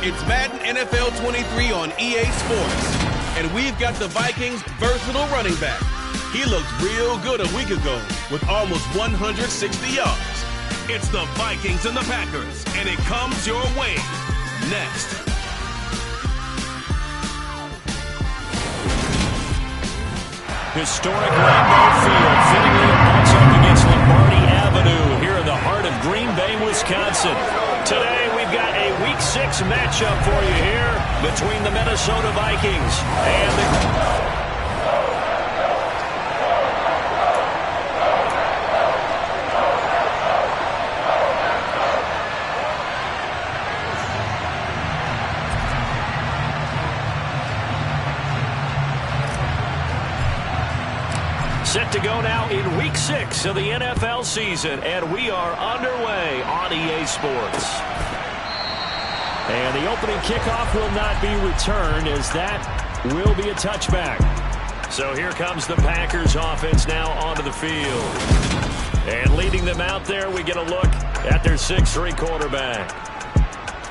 It's Madden NFL 23 on EA Sports. And we've got the Vikings' versatile running back. He looked real good a week ago with almost 160 yards. It's the Vikings and the Packers, and it comes your way next. Historic Lambeau Field, fittingly it butts up against Lombardi Avenue here in the heart of Green Bay, Wisconsin. Today we've got a Week 6 matchup for you here between the Minnesota Vikings and the... Set to go now in Week 6 of the NFL season, and we are underway on EA Sports. And the opening kickoff will not be returned, as that will be a touchback. So here comes the Packers offense now onto the field. And leading them out there, we get a look at their 6'3" quarterback.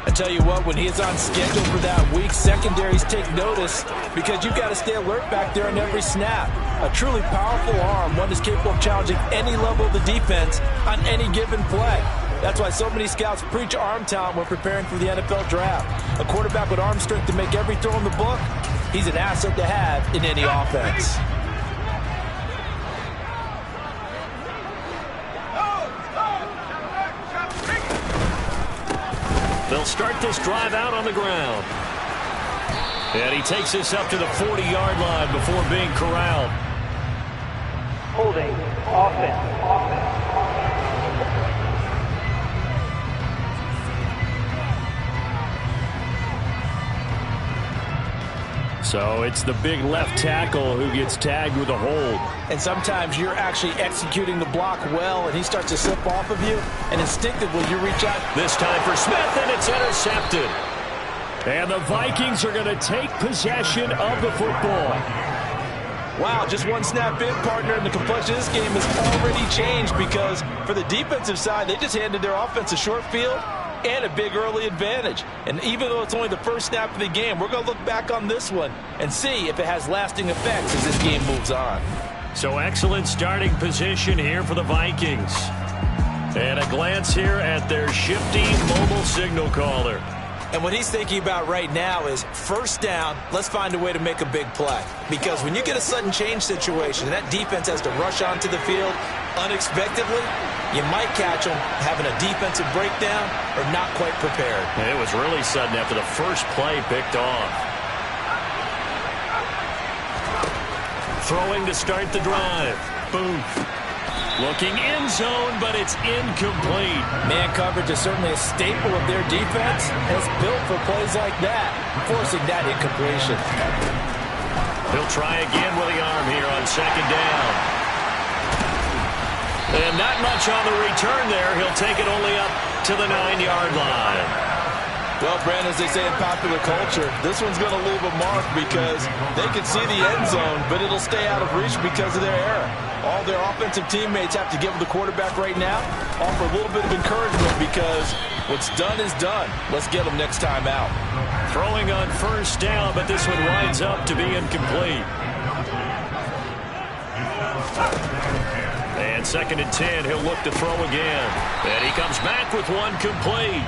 I tell you what, when he is on schedule for that week, secondaries take notice because you've got to stay alert back there on every snap. A truly powerful arm, one is capable of challenging any level of the defense on any given play. That's why so many scouts preach arm talent when preparing for the NFL draft. A quarterback with arm strength to make every throw in the book, he's an asset to have in any offense. They'll start this drive out on the ground. And he takes this up to the 40-yard line before being corralled. Holding, offense. So it's the big left tackle who gets tagged with a hold. And sometimes you're actually executing the block well, and he starts to slip off of you, and instinctively you reach out. This time for Smith, and it's intercepted. And the Vikings are going to take possession of the football. Wow, just one snap in, partner, and the complexion of this game has already changed because for the defensive side, they just handed their offense a short field and a big early advantage. And even though it's only the first snap of the game, we're going to look back on this one and see if it has lasting effects as this game moves on. So excellent starting position here for the Vikings. And a glance here at their shifty mobile signal caller. And what he's thinking about right now is first down, let's find a way to make a big play. Because when you get a sudden change situation, and that defense has to rush onto the field unexpectedly, you might catch them having a defensive breakdown or not quite prepared. It was really sudden after the first play picked off. Throwing to start the drive. Boom. Looking end zone, but it's incomplete. Man coverage is certainly a staple of their defense. It's built for plays like that, forcing that incompletion. He'll try again with the arm here on second down. And not much on the return there. He'll take it only up to the 9-yard line. Well, Brandon, as they say in popular culture, this one's going to leave a mark because they can see the end zone, but it'll stay out of reach because of their error. All their offensive teammates have to give the quarterback right now, offer a little bit of encouragement because what's done is done. Let's get them next time out. Throwing on first down, but this one winds up to be incomplete. And second and 10, he'll look to throw again. And he comes back with one complete.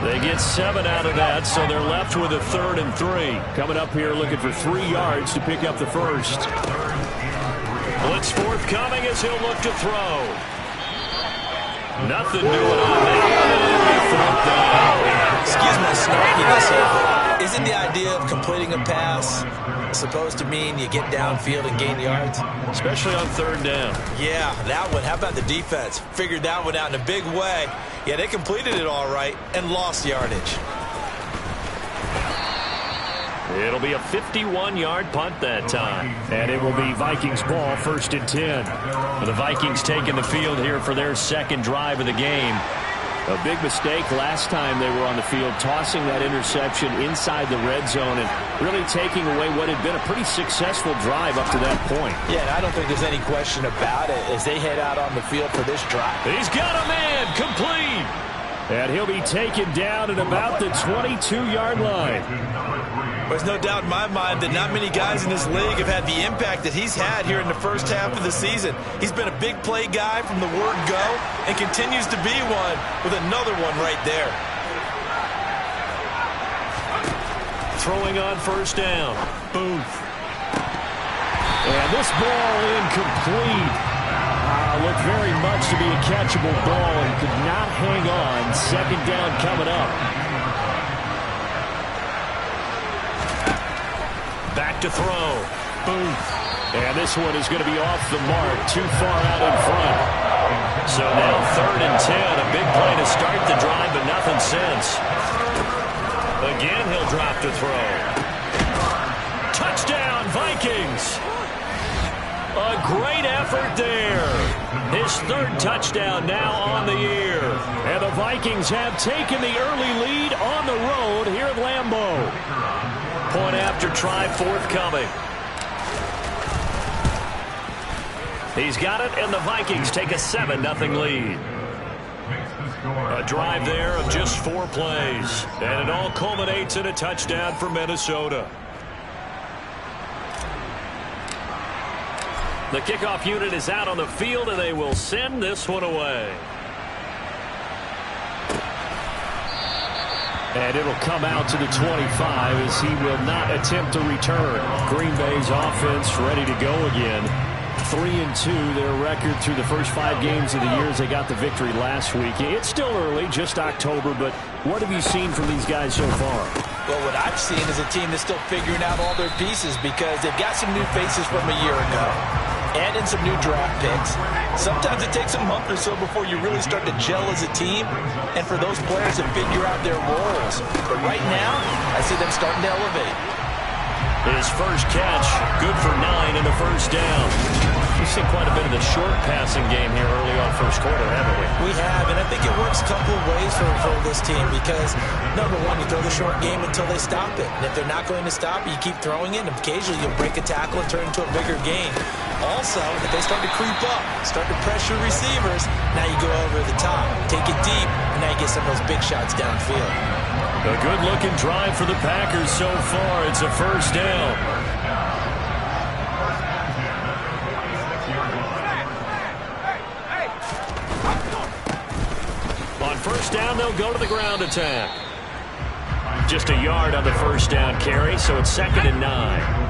They get 7 out of that, so they're left with a 3rd and 3. Coming up here looking for 3 yards to pick up the first. Blitz forthcoming as he'll look to throw. Nothing doing on that. Excuse my snarkiness here. Isn't the idea of completing a pass supposed to mean you get downfield and gain yards? Especially on 3rd down. Yeah, that one. How about the defense? Figured that one out in a big way. Yeah, they completed it all right and lost yardage. It'll be a 51-yard punt that time. And it will be Vikings ball, 1st and 10. The Vikings taking the field here for their second drive of the game. A big mistake last time they were on the field, tossing that interception inside the red zone and really taking away what had been a pretty successful drive up to that point. Yeah, and I don't think there's any question about it as they head out on the field for this drive. He's got a man, complete. And he'll be taken down at about the 22-yard line. There's no doubt in my mind that not many guys in this league have had the impact that he's had here in the first half of the season. He's been a big play guy from the word go and continues to be one with another one right there. Throwing on first down. Booth. And this ball incomplete. Looked very much to be a catchable ball and could not hang on. Second down coming up. Back to throw. Booth. And this one is going to be off the mark. Too far out in front. So now 3rd and 10. A big play to start the drive, but nothing since. Again, he'll drop to throw. Touchdown, Vikings. A great effort there. His 3rd touchdown now on the year. And the Vikings have taken the early lead on the road here at Lambeau. Point after try forthcoming. He's got it, and the Vikings take a 7-0 lead. A drive there of just 4 plays. And it all culminates in a touchdown for Minnesota. The kickoff unit is out on the field, and they will send this one away. And it'll come out to the 25 as he will not attempt to return. Green Bay's offense ready to go again. 3-2, their record through the first 5 games of the year as they got the victory last week. It's still early, just October, but what have you seen from these guys so far? Well, what I've seen is a team that's still figuring out all their pieces because they've got some new faces from a year ago. And in some new draft picks. Sometimes it takes a month or so before you really start to gel as a team and for those players to figure out their roles. But right now, I see them starting to elevate. His first catch, good for 9 and a first down. We've seen quite a bit of the short passing game here early on first quarter, haven't we? We have, and I think it works a couple of ways for this team because, number one, you throw the short game until they stop it. And if they're not going to stop it, you keep throwing it, and occasionally you'll break a tackle and turn it into a bigger game. Also, if they start to creep up, start to pressure receivers, now you go over the top, take it deep, and now you get some of those big shots downfield. A good-looking drive for the Packers so far. It's a first down. On first down, they'll go to the ground attack. Just a yard on the first down carry, so it's 2nd and 9.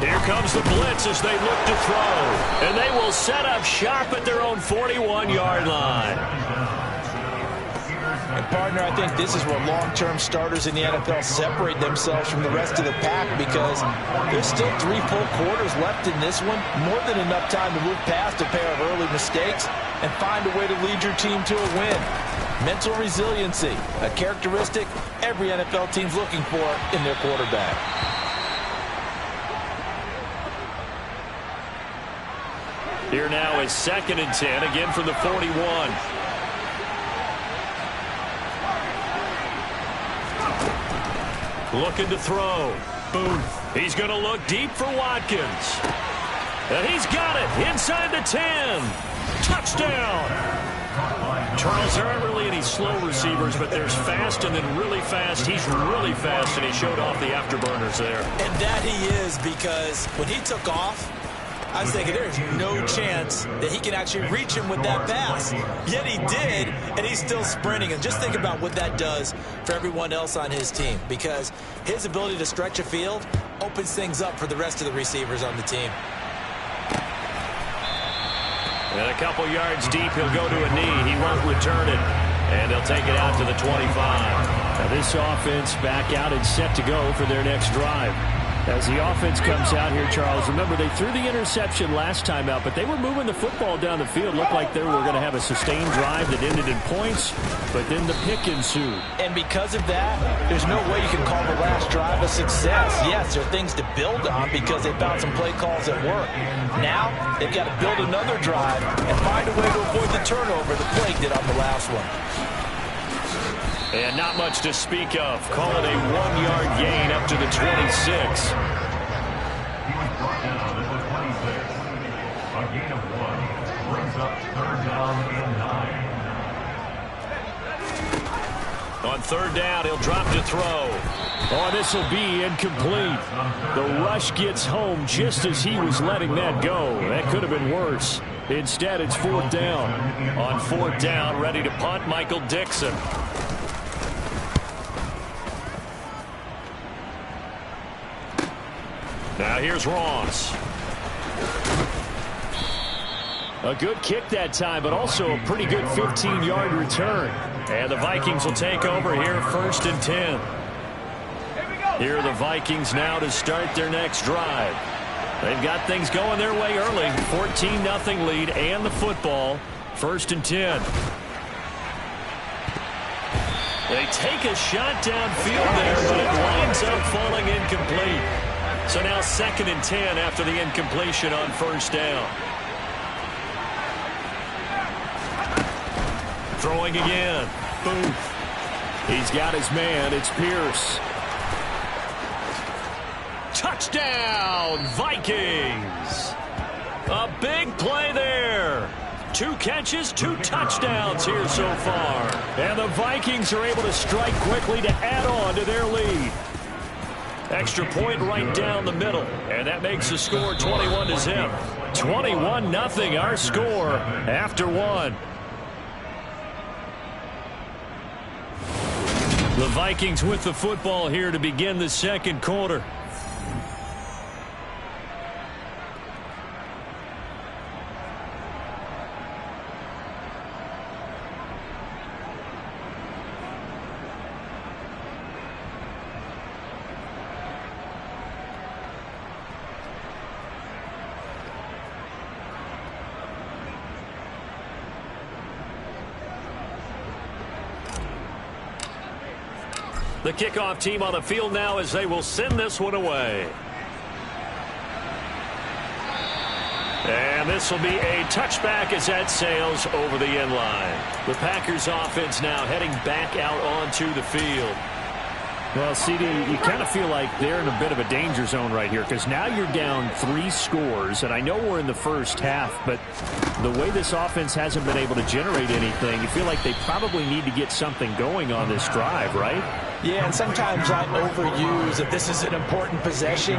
Here comes the blitz as they look to throw. And they will set up shop at their own 41-yard line. And, partner, I think this is where long-term starters in the NFL separate themselves from the rest of the pack because there's still 3 full quarters left in this one. More than enough time to move past a pair of early mistakes and find a way to lead your team to a win. Mental resiliency, a characteristic every NFL team's looking for in their quarterback. Here now is 2nd and 10, again from the 41. Looking to throw. Booth. He's going to look deep for Watkins. And he's got it inside the 10. Touchdown. Charles, there aren't really any slow receivers, but there's fast and then really fast. He's really fast, and he showed off the afterburners there. And that he is because when he took off, I was thinking there's no chance that he can actually reach him with that pass. Yet he did, and he's still sprinting. And just think about what that does for everyone else on his team because his ability to stretch a field opens things up for the rest of the receivers on the team. And a couple yards deep, he'll go to a knee. He won't return it. And they'll take it out to the 25. Now this offense back out and set to go for their next drive. As the offense comes out here, Charles, remember they threw the interception last time out, but they were moving the football down the field. Looked like they were going to have a sustained drive that ended in points, but then the pick ensued. And because of that, there's no way you can call the last drive a success. Yes, there are things to build on because they found some play calls that work. Now, they've got to build another drive and find a way to avoid the turnover the Plague did on the last one. And not much to speak of. Call it a 1-yard gain up to the 26. On third down, he'll drop to throw. Oh, this will be incomplete. The rush gets home just as he was letting that go. That could have been worse. Instead, it's fourth down. On fourth down, ready to punt, Michael Dixon. Now here's Ross. A good kick that time, but also a pretty good 15-yard return. And the Vikings will take over here, 1st and 10. Here are the Vikings now to start their next drive. They've got things going their way early. 14-0 lead and the football. 1st and 10. They take a shot downfield there, but it winds up falling incomplete. So now 2nd and 10 after the incompletion on 1st down. Throwing again. Booth. He's got his man. It's Pierce. Touchdown, Vikings. A big play there. 2 catches, 2 touchdowns here so far. And the Vikings are able to strike quickly to add on to their lead. Extra point right down the middle. And that makes the score 21-0. 21-0 our score after 1. The Vikings with the football here to begin the second quarter. The kickoff team on the field now as they will send this one away. And this will be a touchback as that sails over the end line. The Packers offense now heading back out onto the field. Well, CD, you kind of feel like they're in a bit of a danger zone right here because now you're down 3 scores, and I know we're in the first half, but the way this offense hasn't been able to generate anything, you feel like they probably need to get something going on this drive, right? Yeah, and sometimes I overuse that this is an important possession,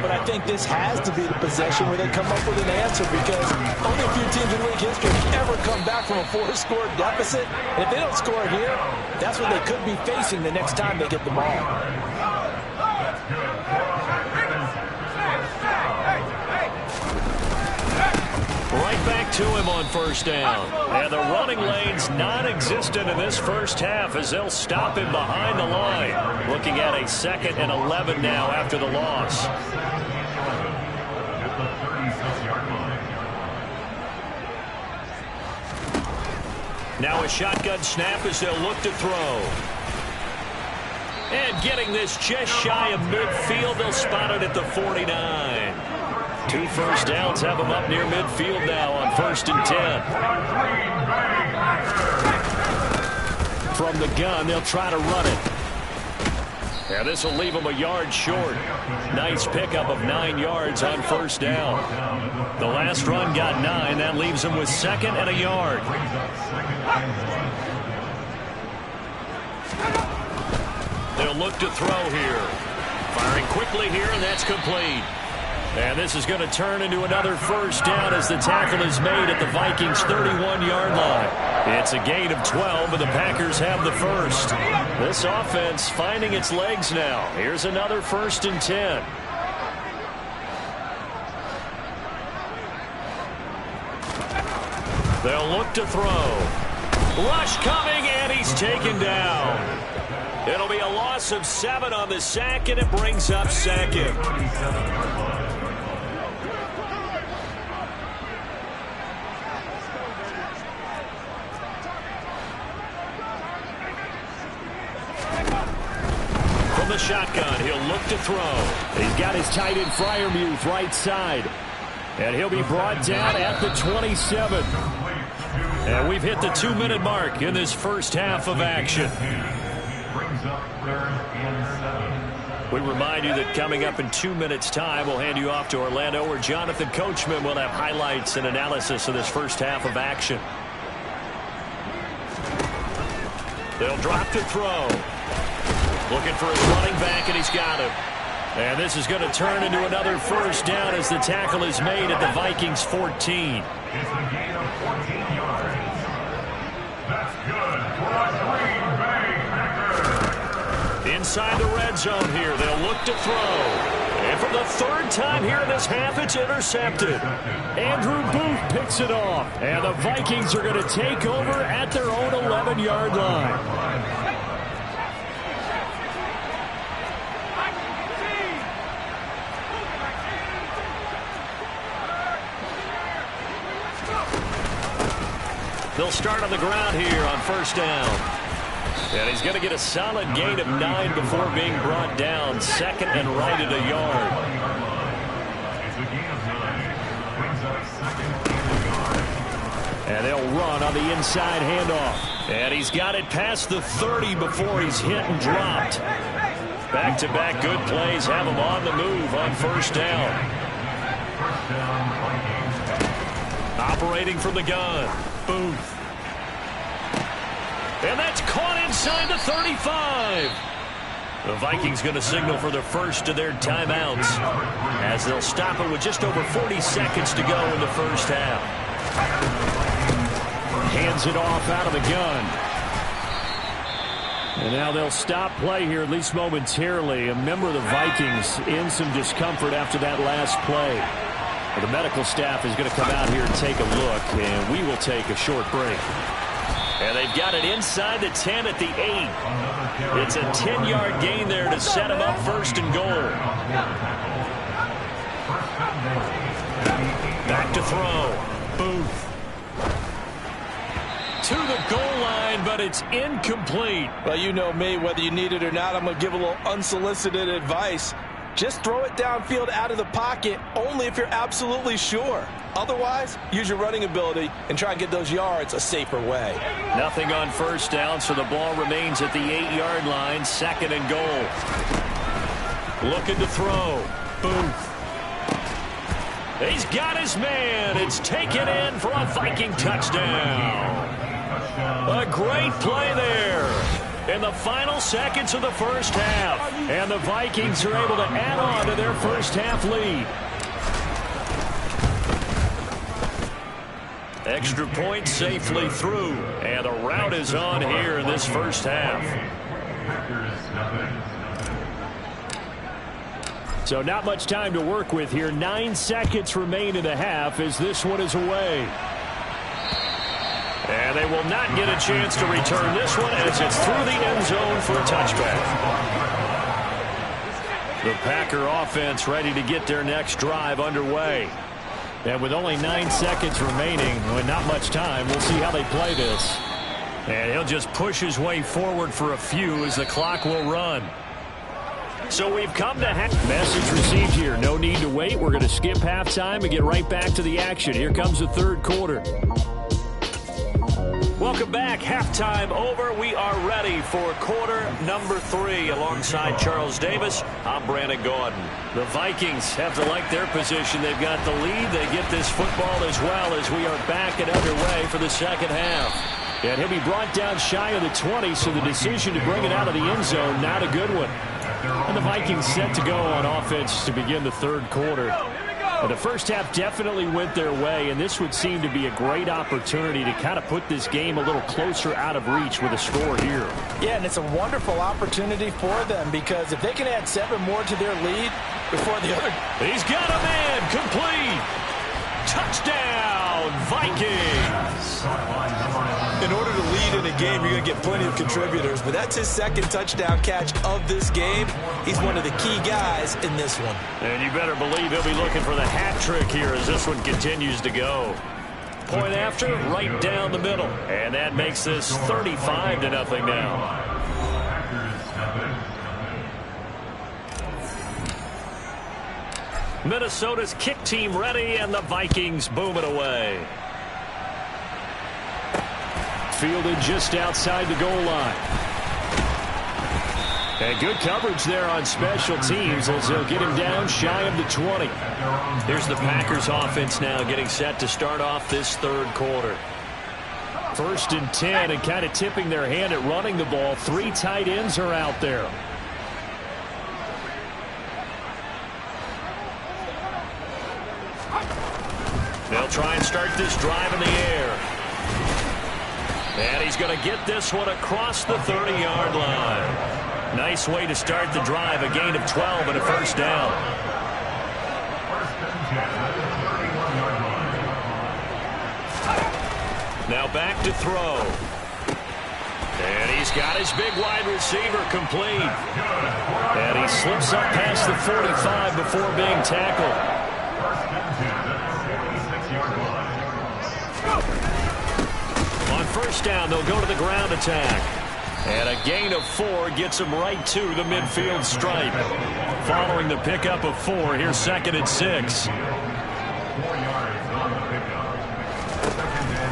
but I think this has to be the possession where they come up with an answer because only a few teams in league history have ever come back from a 4-score deficit. And if they don't score here, that's what they could be facing the next time they get the ball. Right back to him on 1st down. And the running lane's non-existent in this first half as they'll stop him behind the line. Looking at a 2nd and 11 now after the loss. Now a shotgun snap as they'll look to throw. And getting this just shy of midfield, they'll spot it at the 49. 2 first downs have them up near midfield now on 1st and 10. From the gun, they'll try to run it. And this will leave them a yard short. Nice pickup of 9 yards on 1st down. The last run got 9. That leaves them with 2nd and a yard. They'll look to throw here. Firing quickly here, and that's complete. And this is going to turn into another 1st down as the tackle is made at the Vikings' 31-yard line. It's a gain of 12, and the Packers have the first. This offense finding its legs now. Here's another 1st and 10. They'll look to throw. Rush coming, and he's taken down. It'll be a loss of 7 on the sack, and it brings up 2nd. The shotgun, he'll look to throw. He's got his tight end Freiermuth right side. And he'll be brought down at the 27. And we've hit the 2-minute mark in this first half of action. We remind you that coming up in 2 minutes' time, we'll hand you off to Orlando, where Jonathan Coachman will have highlights and analysis of this first half of action. They'll drop to throw. Looking for his running back, and he's got him. And this is going to turn into another first down as the tackle is made at the Vikings 14. It's a gain of 14 yards. That's good for a Green Bay Packers. Inside the red zone here, they'll look to throw. And for the third time here in this half, it's intercepted. Andrew Booth picks it off. And the Vikings are going to take over at their own 11-yard line. They'll start on the ground here on first down. And he's going to get a solid gain of 9 before being brought down. Second and right at a yard. And they'll run on the inside handoff. And he's got it past the 30 before he's hit and dropped. Back-to-back good plays have him on the move on first down. Operating from the gun. Booth. And that's caught inside the 35. The Vikings going to signal for the first of their timeouts as they'll stop it with just over 40 seconds to go in the first half. Hands it off out of the gun. And now they'll stop play here, at least momentarily. A member of the Vikings in some discomfort after that last play. The medical staff is going to come out here and take a look, and we will take a short break. And they've got it inside the 10 at the 8. It's a 10-yard gain there to set them up first and goal. Back to throw. Booth. To the goal line, but it's incomplete. Well, you know me, whether you need it or not, I'm going to give a little unsolicited advice. Just throw it downfield out of the pocket only if you're absolutely sure. Otherwise, use your running ability and try and get those yards a safer way. Nothing on first down, so the ball remains at the 8-yard line. Second and goal. Looking to throw. Booth. He's got his man. It's taken in for a Viking touchdown. A great play there in the final seconds of the first half. And the Vikings are able to add on to their first half lead. Extra point safely through. And the route is on here in this first half. So not much time to work with here. 9 seconds remain in the half as this one is away. And they will not get a chance to return this one as it's through the end zone for a touchback. The Packer offense ready to get their next drive underway. And with only 9 seconds remaining, and not much time, we'll see how they play this. And he'll just push his way forward for a few as the clock will run. So we've come to message received here. No need to wait. We're going to skip halftime and get right back to the action. Here comes the third quarter. Welcome back. Halftime over. We are ready for quarter number 3. Alongside Charles Davis, I'm Brandon Gordon. The Vikings have to like their position. They've got the lead. They get this football as well as we are back and underway for the second half. And he'll be brought down shy of the 20, so the decision to bring it out of the end zone, not a good one. And the Vikings set to go on offense to begin the third quarter. The first half definitely went their way, and this would seem to be a great opportunity to kind of put this game a little closer out of reach with a score here. Yeah, and it's a wonderful opportunity for them because if they can add 7 more to their lead before the other... He's got a man complete. Touchdown, Vikings. In order to lead in a game, you're going to get plenty of contributors, but that's his second touchdown catch of this game. He's one of the key guys in this one. And you better believe he'll be looking for the hat trick here as this one continues to go. Point after, right down the middle. And that makes this 35-0 now. Minnesota's kick team ready, and the Vikings boom it away. Fielded just outside the goal line. And good coverage there on special teams as they'll get him down shy of the 20. Here's the Packers offense now getting set to start off this third quarter. 1st and 10 and kind of tipping their hand at running the ball. 3 tight ends are out there. They'll try and start this drive in the air. And he's going to get this one across the 30-yard line. Nice way to start the drive. A gain of 12 and a first down. Now back to throw. And he's got his big wide receiver complete. And he slips up past the 45 before being tackled. On first down, they'll go to the ground attack. And a gain of 4 gets him right to the midfield stripe. Following the pickup of 4, here's 2nd and 6.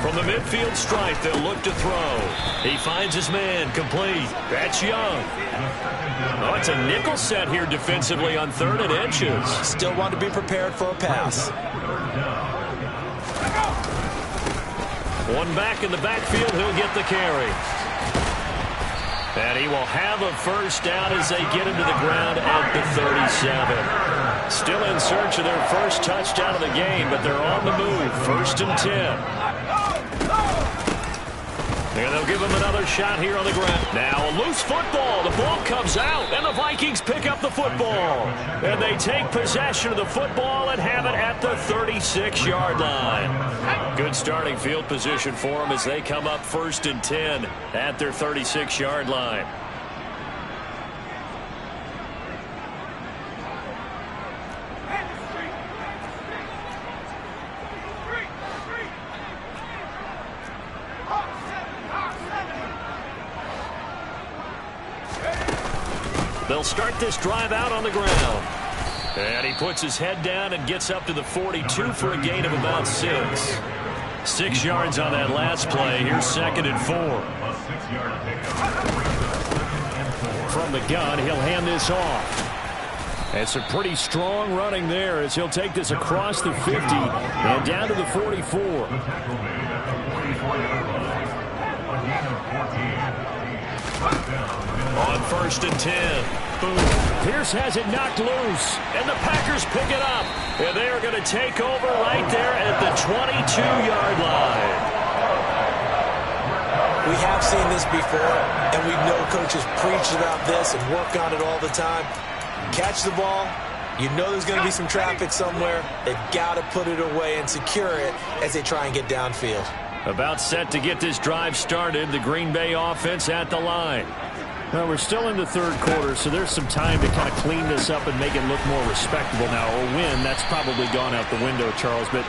From the midfield stripe, they'll look to throw. He finds his man complete. That's Young. Oh, it's a nickel set here defensively on 3rd and inches. Still want to be prepared for a pass. One back in the backfield, he'll get the carry. And he will have a first down as they get him to the ground at the 37. Still in search of their first touchdown of the game, but they're on the move. 1st and 10. And they'll give him another shot here on the ground. Now a loose football. The ball comes out, and the Vikings pick up the football. And they take possession of the football and have it at the 36-yard line. Good starting field position for them as they come up 1st and 10 at their 36-yard line. They'll start this drive out on the ground. And he puts his head down and gets up to the 42 for a gain of about 6. 6 yards on that last play. Here's 2nd and 4. From the gun, he'll hand this off. And some pretty strong running there as he'll take this across the 50 and down to the 44. On 1st and 10. Boom. Pierce has it knocked loose. And the Packers pick it up. And they are going to take over right there at the 22-yard line. We have seen this before, and we know coaches preach about this and work on it all the time. Catch the ball. You know there's going to be some traffic somewhere. They've got to put it away and secure it as they try and get downfield. About set to get this drive started. The Green Bay offense at the line. Well, we're still in the third quarter, so there's some time to kind of clean this up and make it look more respectable now. A win, that's probably gone out the window, Charles, but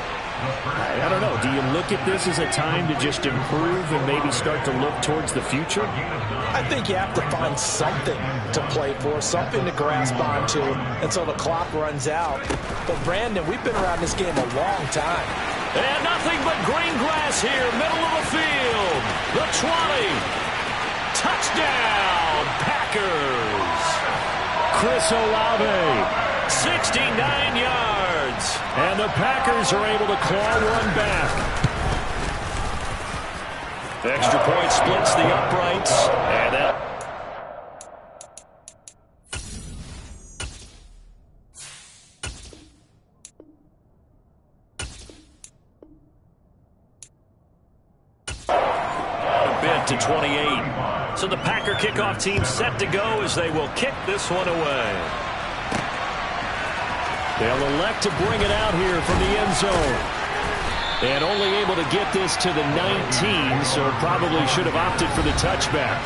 I don't know. Do you look at this as a time to just improve and maybe start to look towards the future? I think you have to find something to play for, something to grasp onto until the clock runs out. But, Brandon, we've been around this game a long time. And nothing but green grass here, middle of the field. The 20. Touchdown, Packers. Chris Olave. 69 yards. And the Packers are able to claw one back. Extra point splits the uprights. And that. A bit to 28. So the Packer kickoff team set to go as they will kick this one away. They'll elect to bring it out here from the end zone. And only able to get this to the 19, so probably should have opted for the touchback.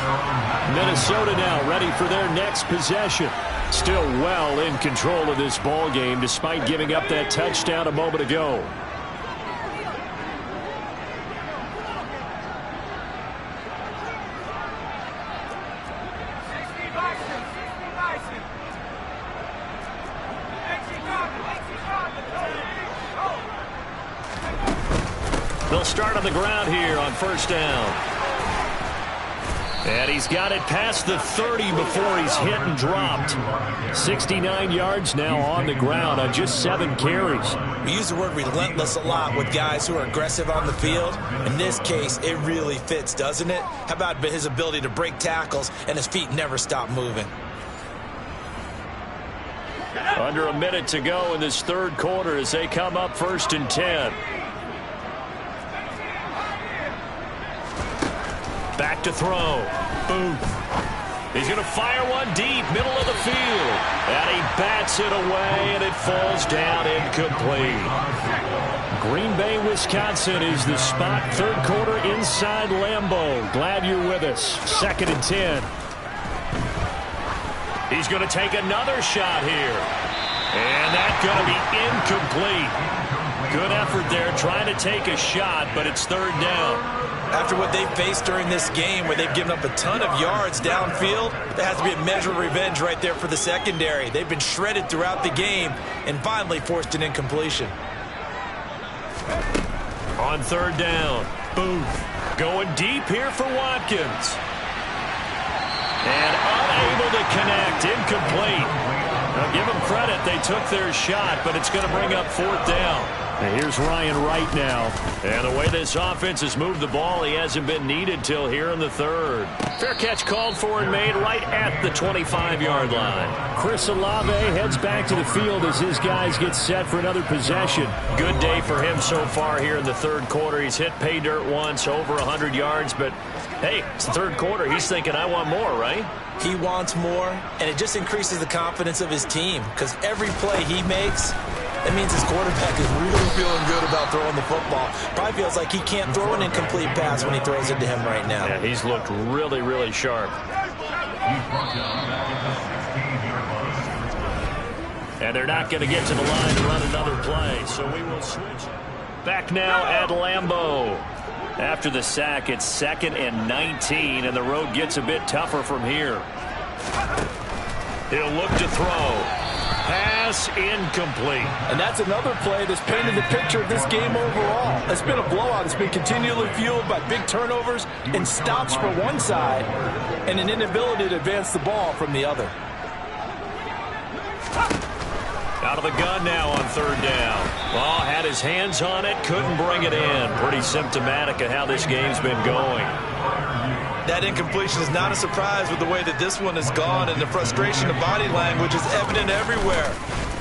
Minnesota now ready for their next possession. Still well in control of this ball game despite giving up that touchdown a moment ago. They'll start on the ground here on first down. And he's got it past the 30 before he's hit and dropped. 69 yards now on the ground on just 7 carries. We use the word relentless a lot with guys who are aggressive on the field. In this case, it really fits, doesn't it? How about his ability to break tackles and his feet never stop moving? Under a minute to go in this third quarter as they come up 1st and 10. Back to throw. Boom. He's going to fire one deep, middle of the field. And he bats it away, and it falls down incomplete. Green Bay, Wisconsin is the spot. Third quarter inside Lambeau. Glad you're with us. 2nd and 10. He's going to take another shot here. And that's going to be incomplete. Good effort there trying to take a shot, but it's 3rd down. After what they've faced during this game where they've given up a ton of yards downfield, there has to be a measure of revenge right there for the secondary. They've been shredded throughout the game and finally forced an incompletion. On 3rd down, Booth going deep here for Watkins. And unable to connect, incomplete. Now give them credit, they took their shot, but it's going to bring up 4th down. And here's Ryan Wright now. And the way this offense has moved the ball, he hasn't been needed till here in the 3rd. Fair catch called for and made right at the 25-yard line. Chris Olave heads back to the field as his guys get set for another possession. Good day for him so far here in the 3rd quarter. He's hit pay dirt once, over 100 yards, but hey, it's the 3rd quarter. He's thinking, I want more, right? He wants more, and it just increases the confidence of his team because every play he makes, that means his quarterback is really feeling good about throwing the football. Probably feels like he can't throw an incomplete pass when he throws it to him right now. Yeah, he's looked really, really sharp. And they're not going to get to the line to run another play, so we will switch. Back now at Lambeau. After the sack, it's 2nd and 19, and the road gets a bit tougher from here. He'll look to throw. Pass incomplete. And that's another play that's painted the picture of this game overall. It's been a blowout. It's been continually fueled by big turnovers and stops for one side and an inability to advance the ball from the other. Out of the gun now on 3rd down. Ball had his hands on it, couldn't bring it in. Pretty symptomatic of how this game's been going. That incompletion is not a surprise with the way that this one has gone, and the frustration of body language is evident everywhere.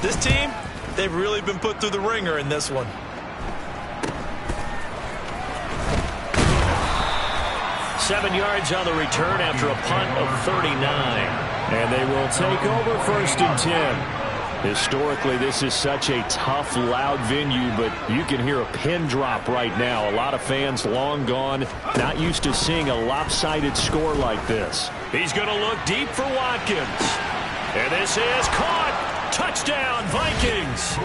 This team, they've really been put through the ringer in this one. Seven yards on the return after a punt of 39. And they will take over 1st and 10. Historically, this is such a tough, loud venue, but you can hear a pin drop right now. A lot of fans long gone, not used to seeing a lopsided score like this. He's going to look deep for Watkins. And this is caught. Touchdown, Vikings.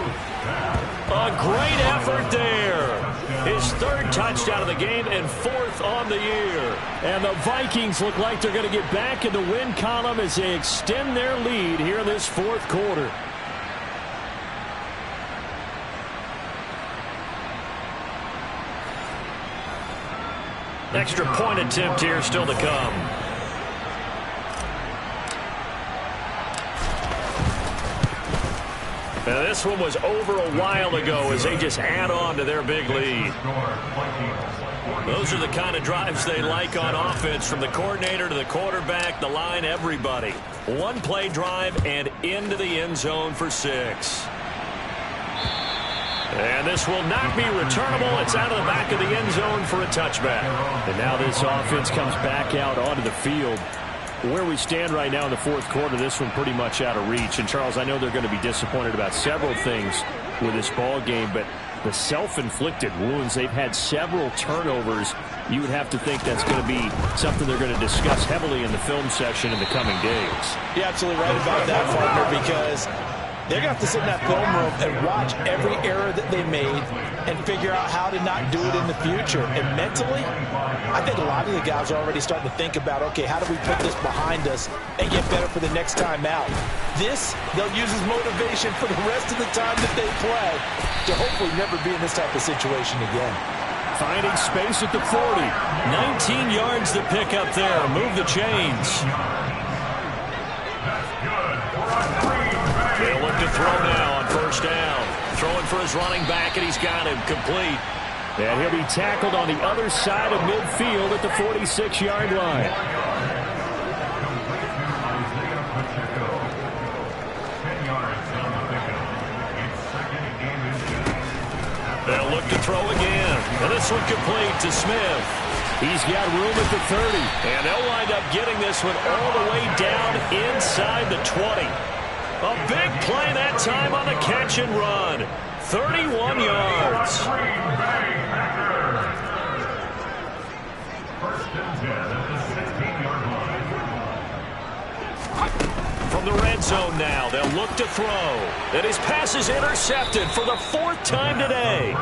A great effort there. His 3rd touchdown of the game and 4th on the year. And the Vikings look like they're going to get back in the win column as they extend their lead here in this 4th quarter. Extra point attempt here still to come. Now this one was over a while ago as they just add on to their big lead. Those are the kind of drives they like on offense, from the coordinator to the quarterback, the line, everybody. One play drive and into the end zone for 6. And this will not be returnable. It's out of the back of the end zone for a touchback. And now this offense comes back out onto the field. Where we stand right now in the 4th quarter, this one pretty much out of reach. And, Charles, I know they're going to be disappointed about several things with this ball game, but the self-inflicted wounds, they've had several turnovers. You would have to think that's going to be something they're going to discuss heavily in the film session in the coming days. You're absolutely right about that, partner, because they're going to have to sit in that film room and watch every error that they made and figure out how to not do it in the future. And mentally, I think a lot of the guys are already starting to think about, okay, how do we put this behind us and get better for the next time out? This, they'll use as motivation for the rest of the time that they play to hopefully never be in this type of situation again. Finding space at the 40. 19 yards to pick up there. Move the chains. They'll look to throw now on first down. Throwing for his running back, and he's got him complete. And he'll be tackled on the other side of midfield at the 46-yard line. They'll look to throw again. And this one complete to Smith. He's got room at the 30. And they'll wind up getting this one all the way down inside the 20. A big play that time on the catch and run. 31 yards. From the red zone now, they'll look to throw. And his pass is intercepted for the 4th time today.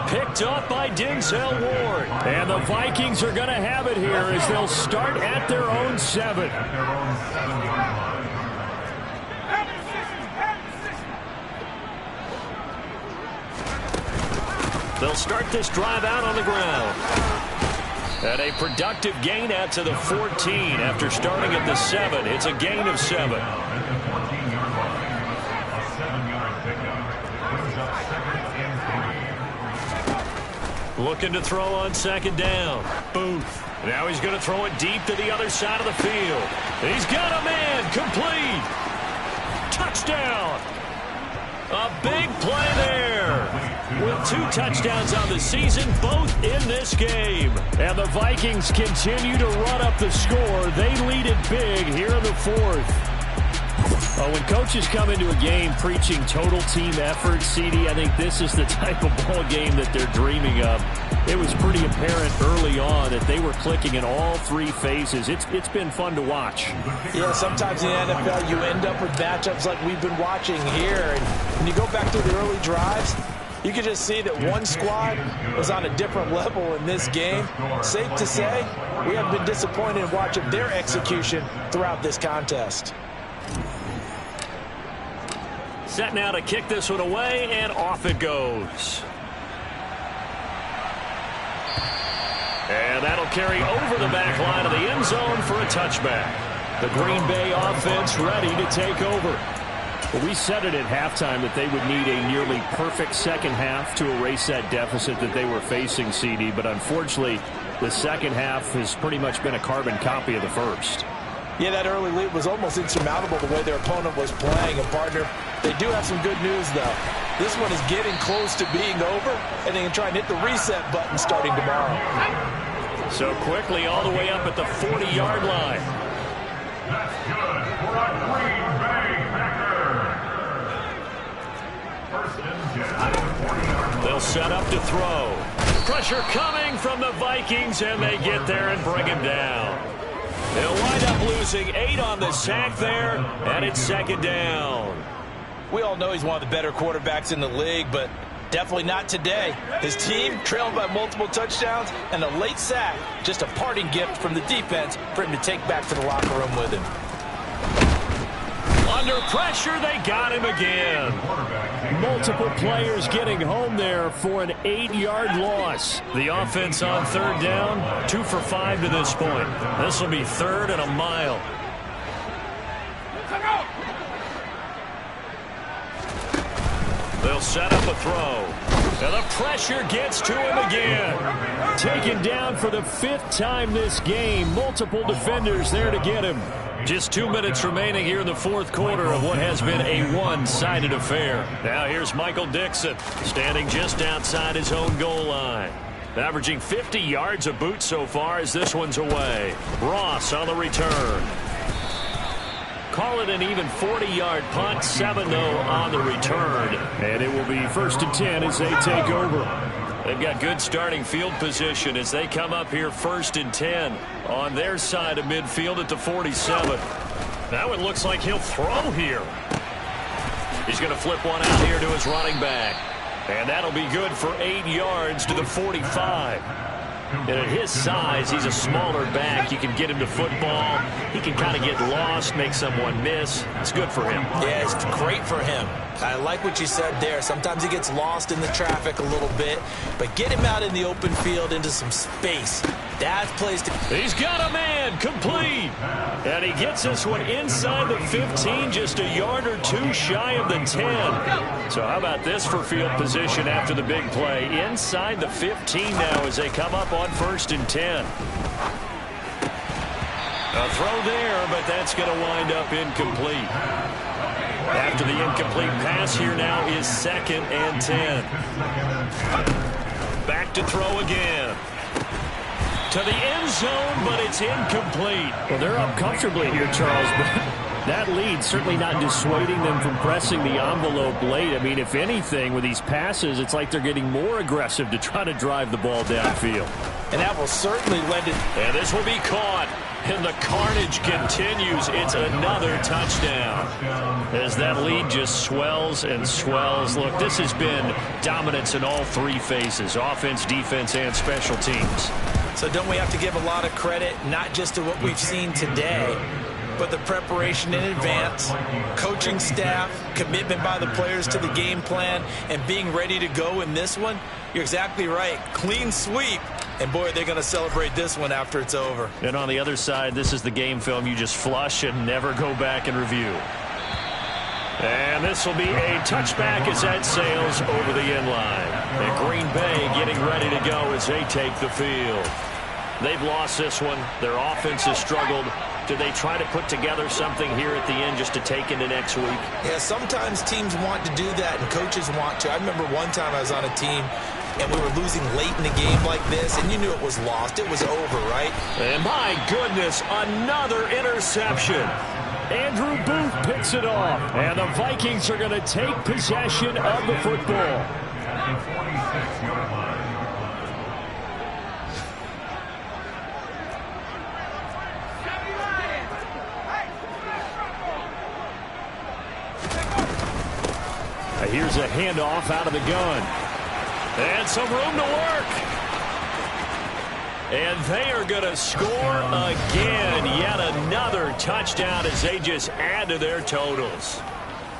Picked up by Denzel Ward. And the Vikings are going to have it here as they'll start at their own 7. They'll start this drive out on the ground. And a productive gain out to the 14 after starting at the 7. It's a gain of 7. Looking to throw on second down. Booth. Now he's going to throw it deep to the other side of the field. He's got a man. Complete. Touchdown. A big play there. With 2 touchdowns on the season, both in this game. And the Vikings continue to run up the score. They lead it big here in the 4th. When coaches come into a game preaching total team effort, CD, I think this is the type of ball game that they're dreaming of. It was pretty apparent early on that they were clicking in all 3 phases. It's been fun to watch. Yeah, sometimes in the NFL you end up with matchups like we've been watching here. And when you go back to the early drives, you can just see that one squad was on a different level in this game. Safe to say, we have been disappointed in watching their execution throughout this contest. Set now to kick this one away, and off it goes. And that'll carry over the back line of the end zone for a touchback. The Green Bay offense ready to take over. Well, we said it at halftime that they would need a nearly perfect second half to erase that deficit that they were facing, CD. But unfortunately, the second half has pretty much been a carbon copy of the first. Yeah, that early lead was almost insurmountable the way their opponent was playing. And, partner, they do have some good news, though. This one is getting close to being over, and they can try and hit the reset button starting tomorrow. So quickly all the way up at the 40-yard line. That's good for a Green Bay Packer. First and 10. They'll set up to throw. Pressure coming from the Vikings, and they get there and bring him down. They'll wind up losing 8 on the sack there, and it's second down. We all know he's one of the better quarterbacks in the league, but definitely not today. His team trailing by multiple touchdowns, and a late sack, just a parting gift from the defense for him to take back to the locker room with him. Under pressure, they got him again. Multiple players getting home there for an 8-yard loss. The offense on third down, 2 for 5 to this point. This will be 3rd and a mile. They'll set up a throw. And the pressure gets to him again. Taken down for the 5th time this game. Multiple defenders there to get him. Just 2 minutes remaining here in the 4th quarter of what has been a one-sided affair. Now here's Michael Dixon, standing just outside his own goal line. Averaging 50 yards a boot so far as this one's away. Ross on the return. Call it an even 40-yard punt, 7 though on the return. And it will be 1st and 10 as they take over. They've got good starting field position as they come up here 1st and 10 on their side of midfield at the 47. Now it looks like he'll throw here. He's going to flip one out here to his running back. And that'll be good for 8 yards to the 45. And at his size, he's a smaller back. You can get him to football. He can kind of get lost, make someone miss. It's good for him. Yeah, it's great for him. I like what you said there. Sometimes he gets lost in the traffic a little bit, but get him out in the open field into some space. That's plays to... He's got a man, complete. And he gets this one inside the 15, just a yard or two shy of the 10. So how about this for field position after the big play? Inside the 15 now as they come up on 1st and 10. A throw there, but that's going to wind up incomplete. After the incomplete pass, here now is 2nd and 10. Back to throw again. To the end zone, but it's incomplete. Well, they're up comfortably here, Charles, but that lead certainly not dissuading them from pressing the envelope late. I mean, if anything, with these passes, it's like they're getting more aggressive to try to drive the ball downfield. And that will certainly lend it. And this will be caught. And the carnage continues. It's another touchdown. As that lead just swells and swells. Look, this has been dominance in all three phases, offense, defense, and special teams. So don't we have to give a lot of credit, not just to what we've seen today, but the preparation in advance, coaching staff, commitment by the players to the game plan, and being ready to go in this one? You're exactly right. Clean sweep. And, boy, they're going to celebrate this one after it's over. And on the other side, this is the game film you just flush and never go back and review. And this will be a touchback as that sails over the end line. And Green Bay getting ready to go as they take the field. They've lost this one. Their offense has struggled. Do they try to put together something here at the end just to take into next week? Yeah, sometimes teams want to do that and coaches want to. I remember one time I was on a team and we were losing late in the game like this, and you knew it was lost. It was over, right? And my goodness, another interception. Andrew Booth picks it off, and the Vikings are going to take possession of the football. Here's a handoff out of the gun. And some room to work. And they are going to score again. Yet another touchdown as they just add to their totals.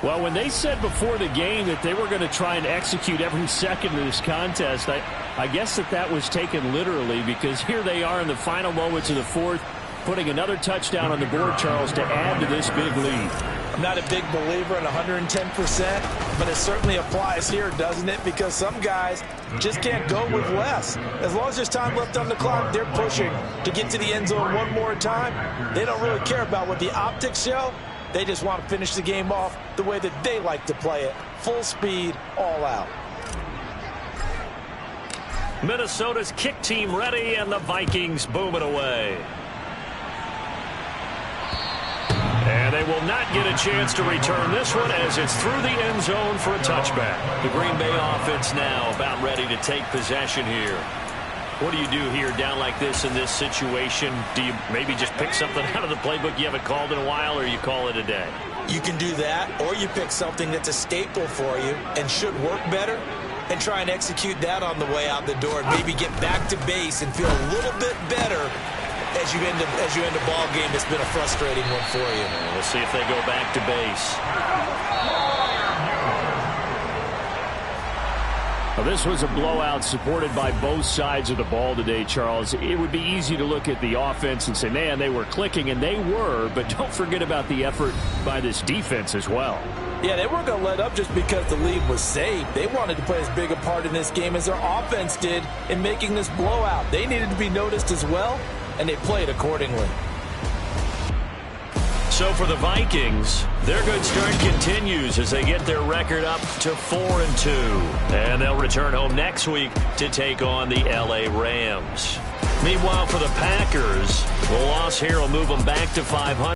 Well, when they said before the game that they were going to try and execute every second of this contest, I guess that was taken literally, because here they are in the final moments of the fourth, putting another touchdown on the board, Charles, to add to this big lead. I'm not a big believer in 110%, but it certainly applies here, doesn't it? Because some guys just can't go with less. As long as there's time left on the clock, they're pushing to get to the end zone one more time. They don't really care about what the optics show. They just want to finish the game off the way that they like to play it. Full speed, all out. Minnesota's kick team ready, and the Vikings boom it away. And they will not get a chance to return this one as it's through the end zone for a touchback. The Green Bay offense now about ready to take possession here. What do you do here down like this in this situation? Do you maybe just pick something out of the playbook you haven't called in a while, or you call it a day? You can do that, or you pick something that's a staple for you and should work better and try and execute that on the way out the door and maybe get back to base and feel a little bit better as you end a ball game that's been a frustrating one for you. We'll see if they go back to base. Well, this was a blowout supported by both sides of the ball today, Charles. It would be easy to look at the offense and say, man, they were clicking, and they were, but don't forget about the effort by this defense as well. Yeah, they weren't going to let up just because the lead was saved. They wanted to play as big a part in this game as their offense did in making this blowout. They needed to be noticed as well, and they played accordingly. So for the Vikings, their good start continues as they get their record up to 4-2. And they'll return home next week to take on the LA Rams. Meanwhile, for the Packers, the loss here will move them back to 500.